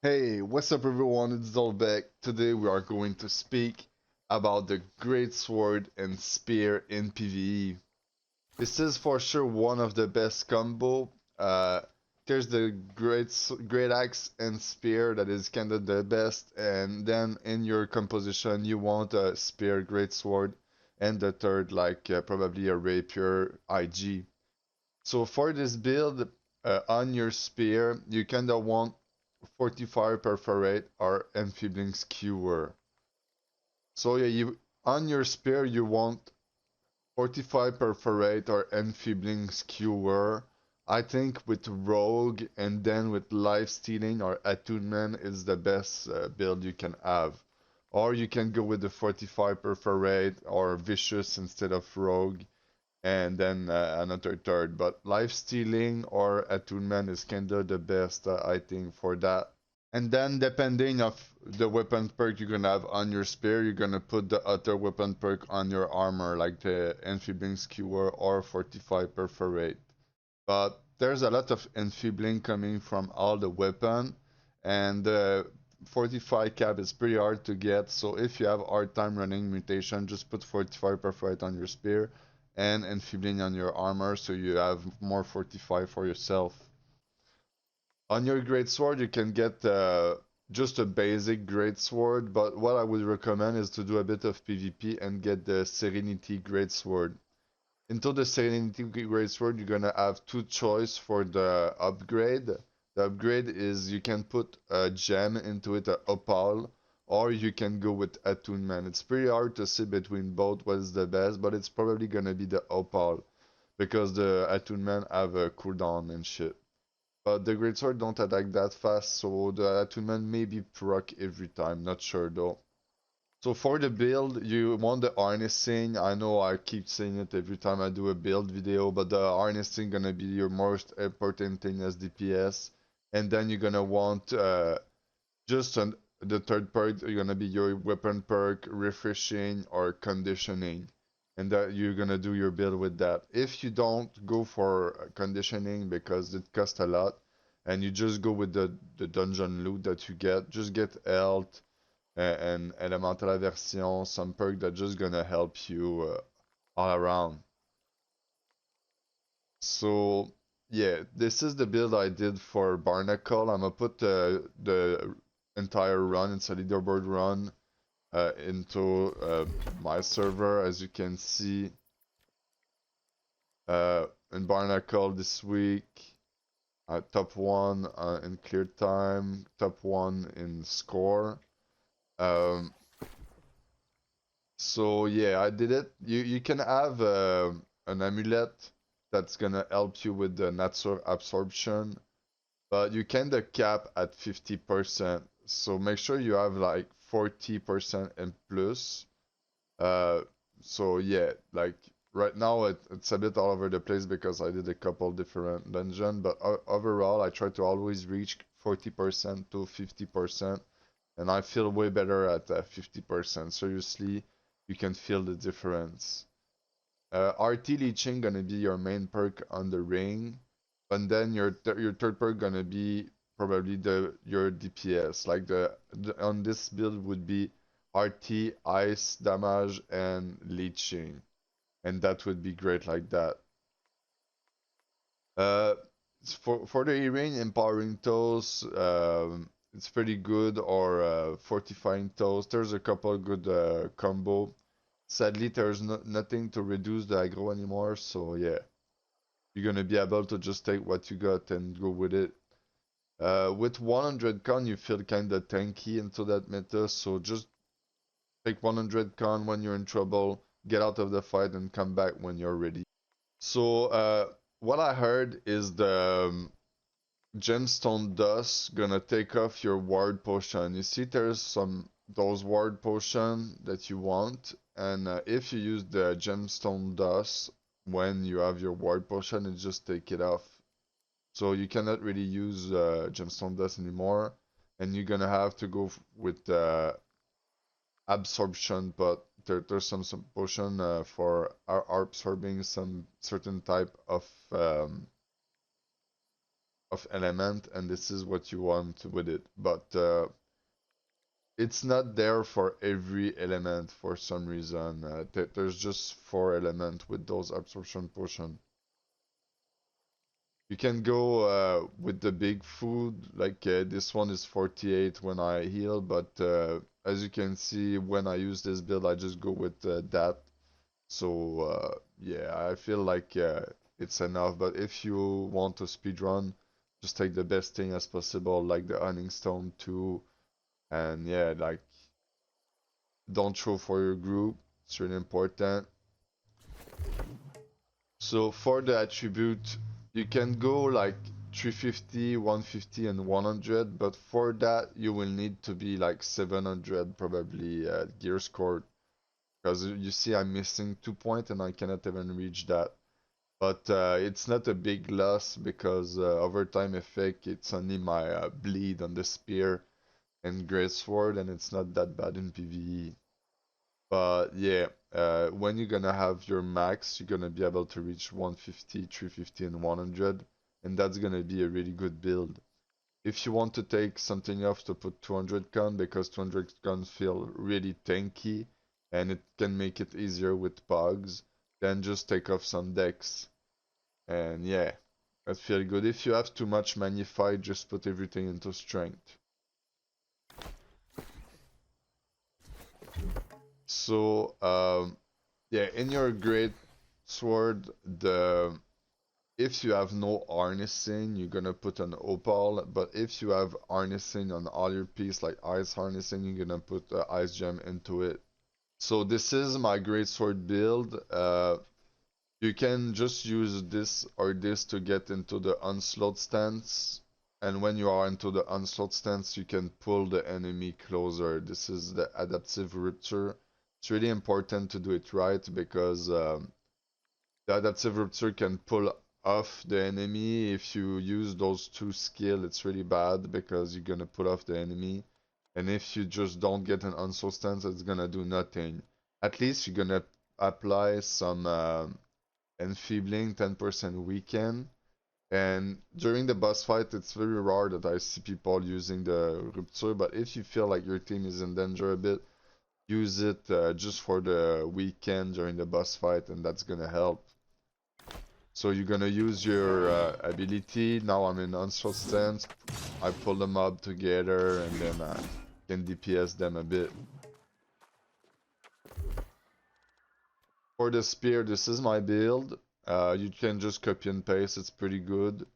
Hey, what's up everyone? It's Zolbeck. Today we are going to speak about the Greatsword and Spear in PvE. This is for sure one of the best combo. Uh, there's the Great Axe and Spear that is kinda the best, and then in your composition you want a Spear, Greatsword, and the third probably a Rapier IG. So for this build, on your spear, you kinda want Fortify, Perforate, or Enfeebling Skewer. So yeah, you on your spear you want Fortify, Perforate, or Enfeebling Skewer. I think with Rogue and then with Life Stealing or Attunement is the best build you can have. Or you can go with the Fortify, Perforate, or Vicious instead of Rogue and then another third. But life stealing or attunement is kinda the best, I think, for that. And then depending of the weapon perk you're gonna have on your spear, you're gonna put the other weapon perk on your armor, like the enfeebling skewer or fortify perforate. But there's a lot of enfeebling coming from all the weapon, and the fortify cap is pretty hard to get. So if you have hard time running mutation, just put fortify perforate on your spear and enfeebling on your armor, so you have more fortify for yourself. On your great sword, you can get just a basic great sword, but what I would recommend is to do a bit of PvP and get the Serenity Great Sword. Into the Serenity Great Sword, you're gonna have two choice for the upgrade. The upgrade is you can put a gem into it, a opal, or you can go with attunement. It's pretty hard to see between both what is the best, but it's probably gonna be the opal because the attunement have a cooldown and shit. But the greatsword don't attack that fast, so the attunement may be proc every time, not sure though. So for the build, you want the harnessing. I know I keep saying it every time I do a build video, but the harnessing gonna be your most important thing as DPS. And then you're gonna want just the third perk, you're gonna be your weapon perk, refreshing or conditioning. And that you're gonna do your build with that. If you don't go for conditioning because it costs a lot, and you just go with the dungeon loot that you get, just get health and elemental aversion, some perk that just gonna help you all around. So yeah, this is the build I did for Barnacle. I'm gonna put the entire run, it's a leaderboard run, into my server. As you can see, in Barnacle this week, top one in clear time, top one in score. Um, so yeah, I did it. You can have an amulet that's gonna help you with the natural absorption. But you kinda cap at 50%, so make sure you have like 40% and plus. Uh, so yeah, like right now it's a bit all over the place because I did a couple different dungeon, but overall I try to always reach 40% to 50%, and I feel way better at 50%. Seriously, you can feel the difference. RT leeching gonna be your main perk on the ring, and then your third perk gonna be probably the your DPS. Like the on this build would be RT, ice damage, and leeching, and that would be great like that. Uh, for the E-ring, empowering toes, it's pretty good, or fortifying toes. There's a couple good combo. Sadly, there's nothing to reduce the aggro anymore, so yeah, you're gonna be able to just take what you got and go with it. With 100 con, you feel kinda tanky into that meta, so just take 100 con when you're in trouble, get out of the fight, and come back when you're ready. So, what I heard is the gemstone dust gonna take off your ward potion. You see, there's those ward potion that you want, and if you use the gemstone dust when you have your ward potion, it just take it off. So you cannot really use gemstone dust anymore, and you're gonna have to go with absorption. But there's some potion for absorbing some certain type of of element, and this is what you want with it. But it's not there for every element for some reason. There's just 4 elements with those absorption potion. You can go with the big food, like this one is 48 when I heal, but as you can see, when I use this build, I just go with that. So yeah, I feel like it's enough, but if you want to speedrun, just take the best thing as possible, like the Hunting Stone too, and yeah, like don't throw for your group, it's really important. So for the attribute, you can go like 350, 150, and 100, but for that you will need to be like 700 probably gear score, because you see I'm missing 2 points and I cannot even reach that. But it's not a big loss because overtime effect, it's only my bleed on the spear and Greatsword, and it's not that bad in PvE. But yeah, when you're gonna have your max, you're gonna be able to reach 150, 350, and 100, and that's gonna be a really good build. If you want to take something off to put 200 con, because 200 con feel really tanky, and it can make it easier with pogs, then just take off some decks. And yeah, that feel good. If you have too much magnify, just put everything into strength. So, yeah, in your great sword, the if you have no harnessing, you're gonna put an opal. But if you have harnessing on all your piece, like ice harnessing, you're gonna put ice gem into it. So this is my great sword build. You can just use this or this to get into the onslaught stance. And when you are into the onslaught stance, you can pull the enemy closer. This is the adaptive rupture. It's really important to do it right because the adaptive rupture can pull off the enemy. If you use those two skills, it's really bad because you're gonna pull off the enemy. And if you just don't get an onslaught stance, it's gonna do nothing. At least you're gonna apply some enfeebling, 10% weaken. And during the boss fight, it's very rare that I see people using the Rupture, but if you feel like your team is in danger a bit, use it just for the weekend during the boss fight, and that's gonna help. So you're gonna use your ability. Now I'm in onslaught stance. I pull them up together, and then I can DPS them a bit. For the spear, this is my build. You can just copy and paste, it's pretty good.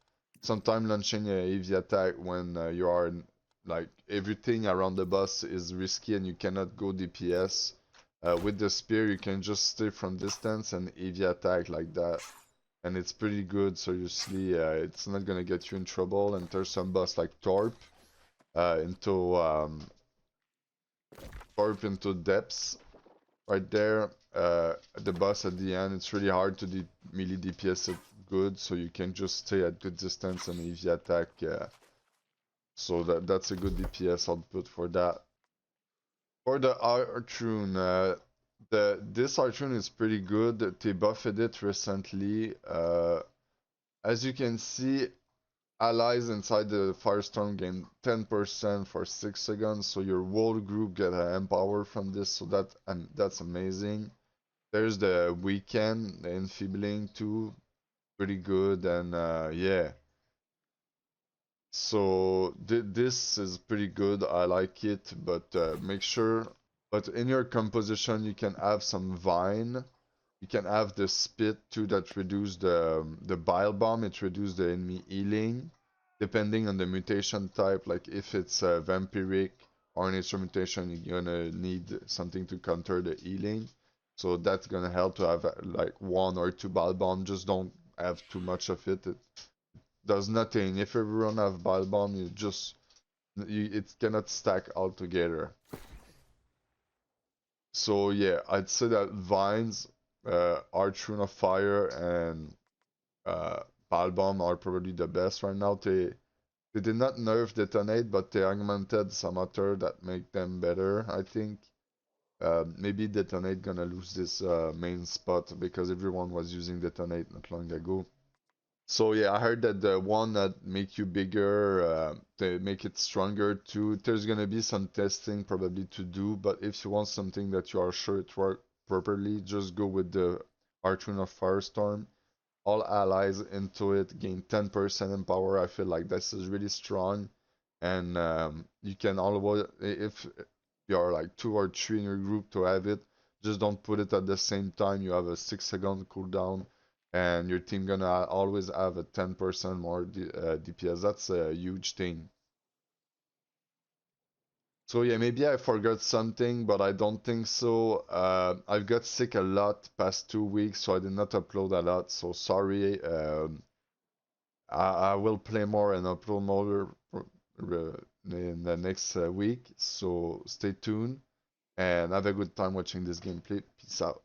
Sometimes launching a heavy attack when you are in, like everything around the boss is risky and you cannot go DPS. With the spear, you can just stay from distance and heavy attack like that. And it's pretty good, seriously. It's not gonna get you in trouble. And there's some boss like into Torp into depths. Right there, the boss at the end, it's really hard to melee DPS it good, so you can just stay at good distance and easy attack. So that's a good DPS output for that. For the Artrune, this Artrune is pretty good. They buffed it recently. As you can see, allies inside the Firestorm gain 10% for 6 seconds, so your whole group get empower from this, so that's amazing. There's the weekend, the enfeebling too, pretty good, and yeah. So this is pretty good. I like it, but make sure. But in your composition, you can have some vine. You can have the spit too that reduce the bile bomb. It reduce the enemy healing, depending on the mutation type. Like if it's vampiric or nature mutation, you're gonna need something to counter the healing. So that's gonna help to have like 1 or 2 bile bomb. Just don't have too much of it. It does nothing. If everyone have bile bomb, it cannot stack all together. So yeah, I'd say that vines, Archune of Fire, and Palbom are probably the best right now. They did not nerf Detonate, but they augmented some other that make them better, I think. Maybe Detonate gonna lose this main spot because everyone was using Detonate not long ago. So yeah, I heard that the one that make you bigger, they make it stronger too. There's gonna be some testing probably to do, but if you want something that you are sure it work properly, just go with the Aeternum of Firestorm. All allies into it gain 10% in power. I feel like this is really strong, and you can always, if you're like two or three in your group to have it, just don't put it at the same time. You have a 6 second cooldown, and your team gonna always have a 10% more DPS. That's a huge thing. So yeah, maybe I forgot something, but I don't think so. I've got sick a lot past 2 weeks, so I did not upload a lot. So sorry. I will play more and upload more in the next week. So stay tuned and have a good time watching this gameplay. Peace out.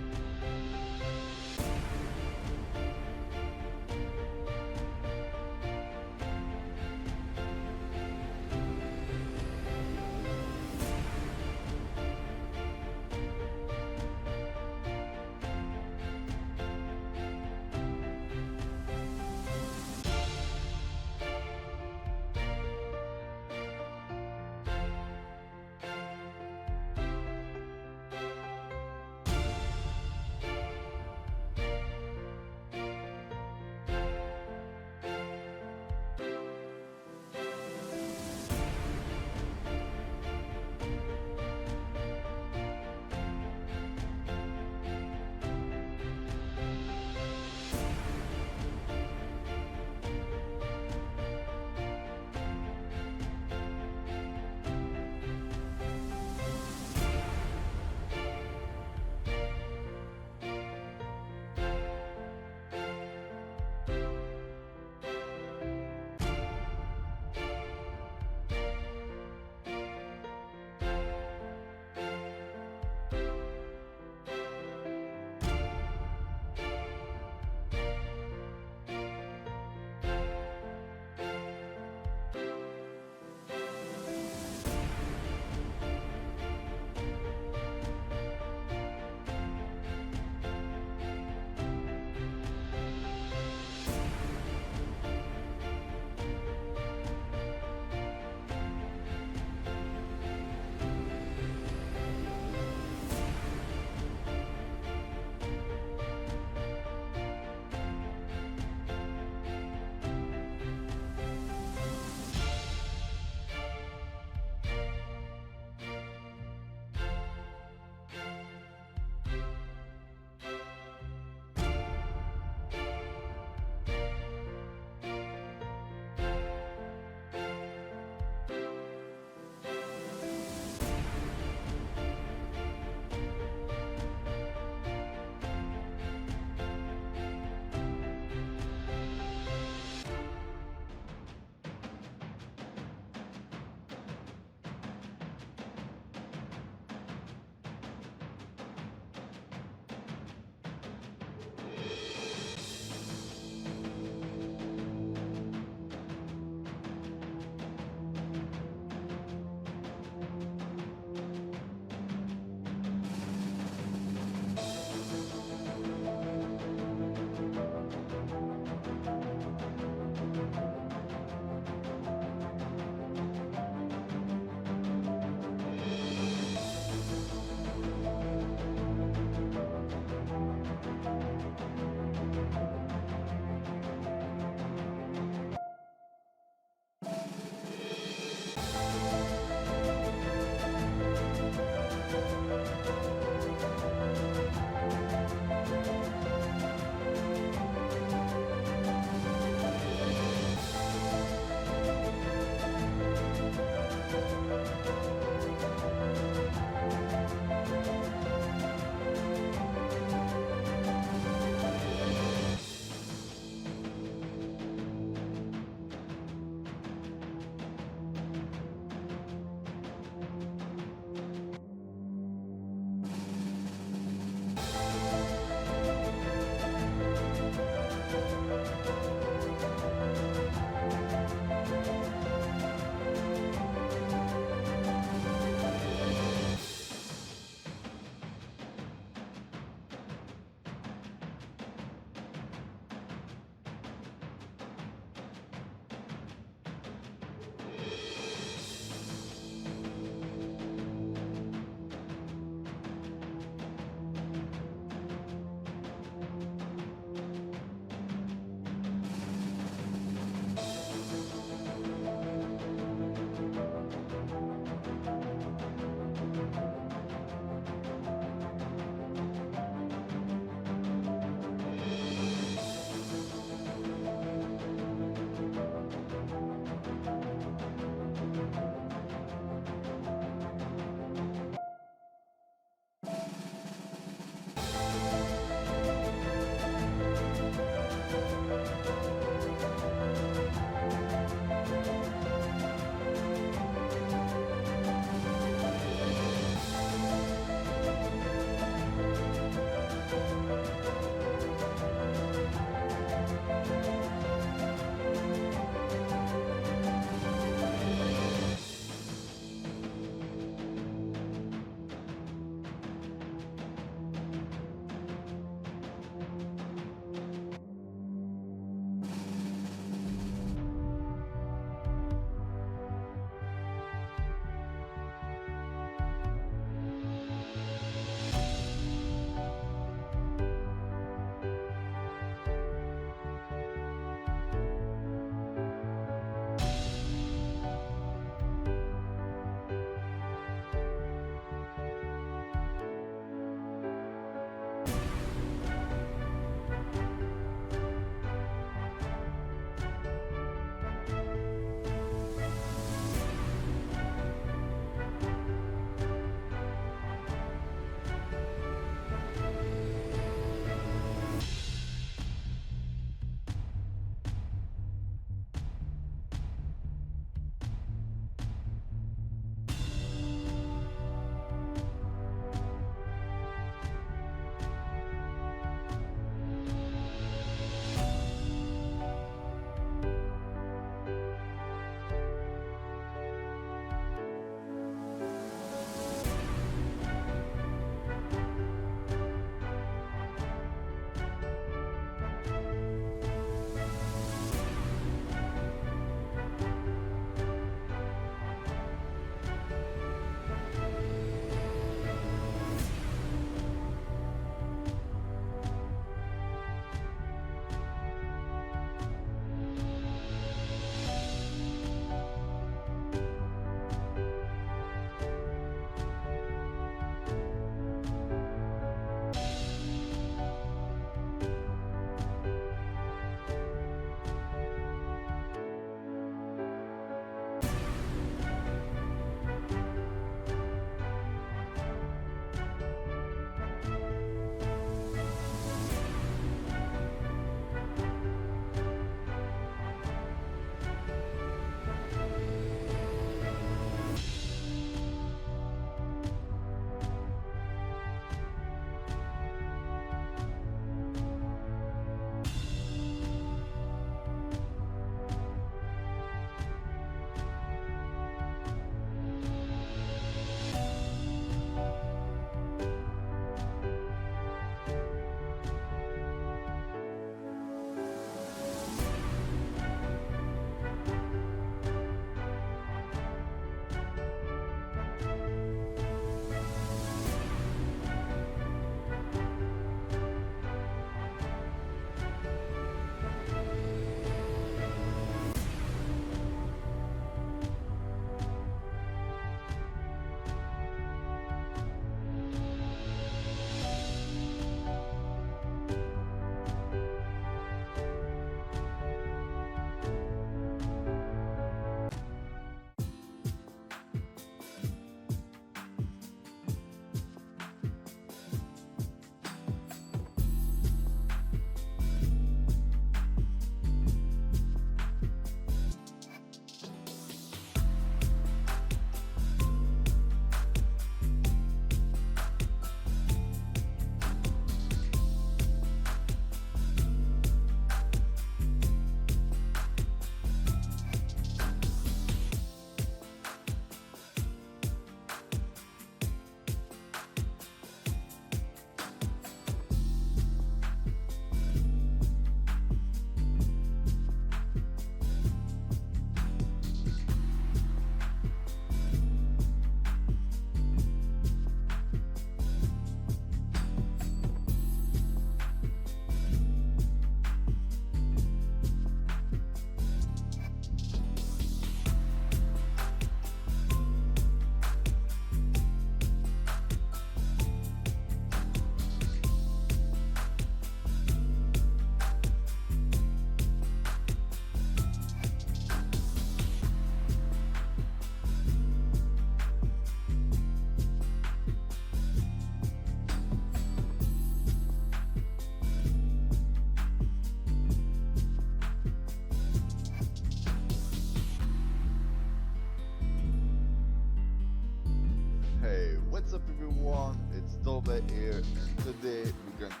What's up everyone, it's Dolbe here, and today we're gonna